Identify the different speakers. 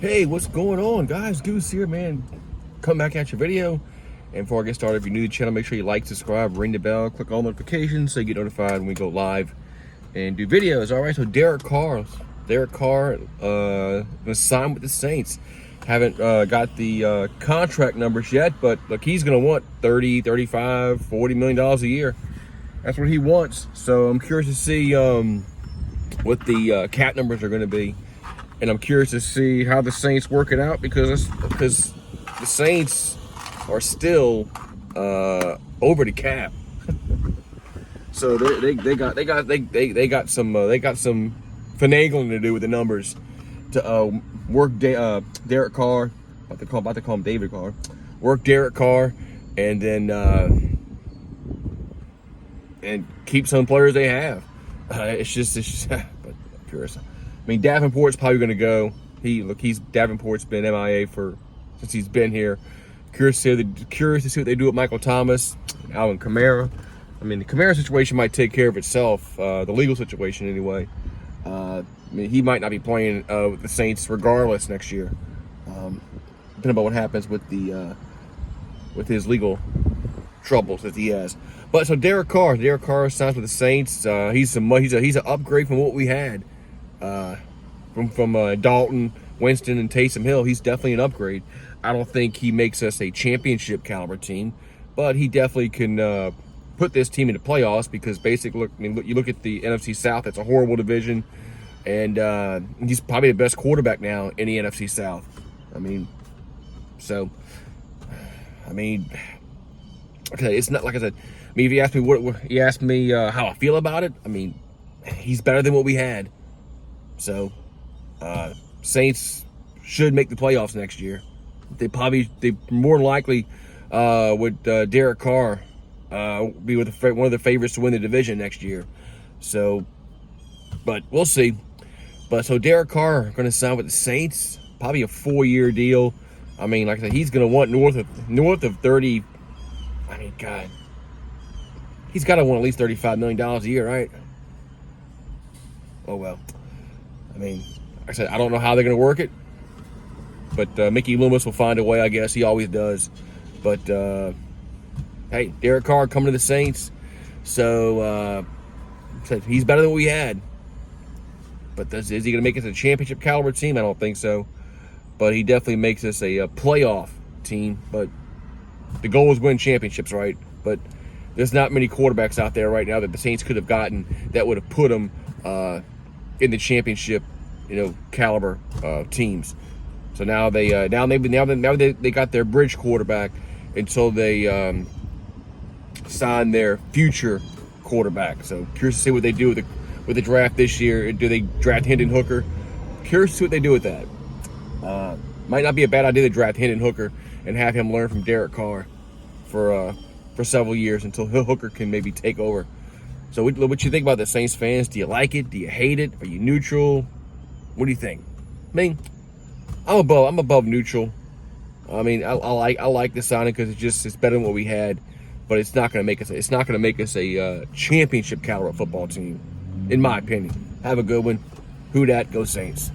Speaker 1: Hey, what's going on, guys? Goose here, man. Come back at your video. And before I get started, if you're new to the channel, make sure you like, subscribe, ring the bell, click all notifications so you get notified when we go live and do videos. All right, so Derek Carr gonna sign with the Saints. Haven't got the contract numbers yet, but look, he's gonna want 30, 35, 40 million dollars a year. That's what he wants. So I'm curious to see what the cap numbers are gonna be. And I'm curious to see how the Saints work it out because the Saints are still over the cap. So they got some finagling to do with the numbers to work Derek Carr. About to call him David Carr. Work Derek Carr, and then and keep some players they have. It's just but I'm curious. I mean, Davenport's probably going to go. Davenport's been MIA since he's been here. Curious to see what they do with Michael Thomas, Alvin Kamara. I mean, the Kamara situation might take care of itself. The legal situation, anyway. I mean, he might not be playing with the Saints regardless next year. Depending on what happens with his legal troubles that he has. But so Derek Carr signs with the Saints. He's an upgrade from what we had. From Dalton, Winston, and Taysom Hill. He's definitely an upgrade. I don't think he makes us a championship caliber team, but he definitely can put this team into playoffs because basically, you look at the NFC South, it's a horrible division, and he's probably the best quarterback now in the NFC South. Okay, it's not like I said. I mean, if you ask me how I feel about it, I mean, he's better than what we had. So, Saints should make the playoffs next year. They more than likely would Derek Carr be one of the favorites to win the division next year. So, but we'll see. But so Derek Carr going to sign with the Saints, probably a 4-year deal. I mean, like I said, he's going to want north of 30. I mean, God, he's got to want at least $35 million a year, right? Oh well. I mean, like I said, I don't know how they're going to work it, but Mickey Loomis will find a way, I guess. He always does. But, hey, Derek Carr coming to the Saints. So, he's better than what we had. But is he going to make us a championship caliber team? I don't think so. But he definitely makes us a playoff team. But the goal is win championships, right? But there's not many quarterbacks out there right now that the Saints could have gotten that would have put them in the championship, caliber teams. So now they got their bridge quarterback until they sign their future quarterback. So curious to see what they do with the draft this year. Do they draft Hendon Hooker? Curious to see what they do with that. Might not be a bad idea to draft Hendon Hooker and have him learn from Derek Carr for several years until Hooker can maybe take over. So what you think about the Saints fans? Do you like it? Do you hate it? Are you neutral? What do you think? I mean, I'm above neutral. I mean, I like the signing because it's better than what we had, but it's not going to make us a championship caliber football team, in my opinion. Have a good one. Who dat? Go Saints.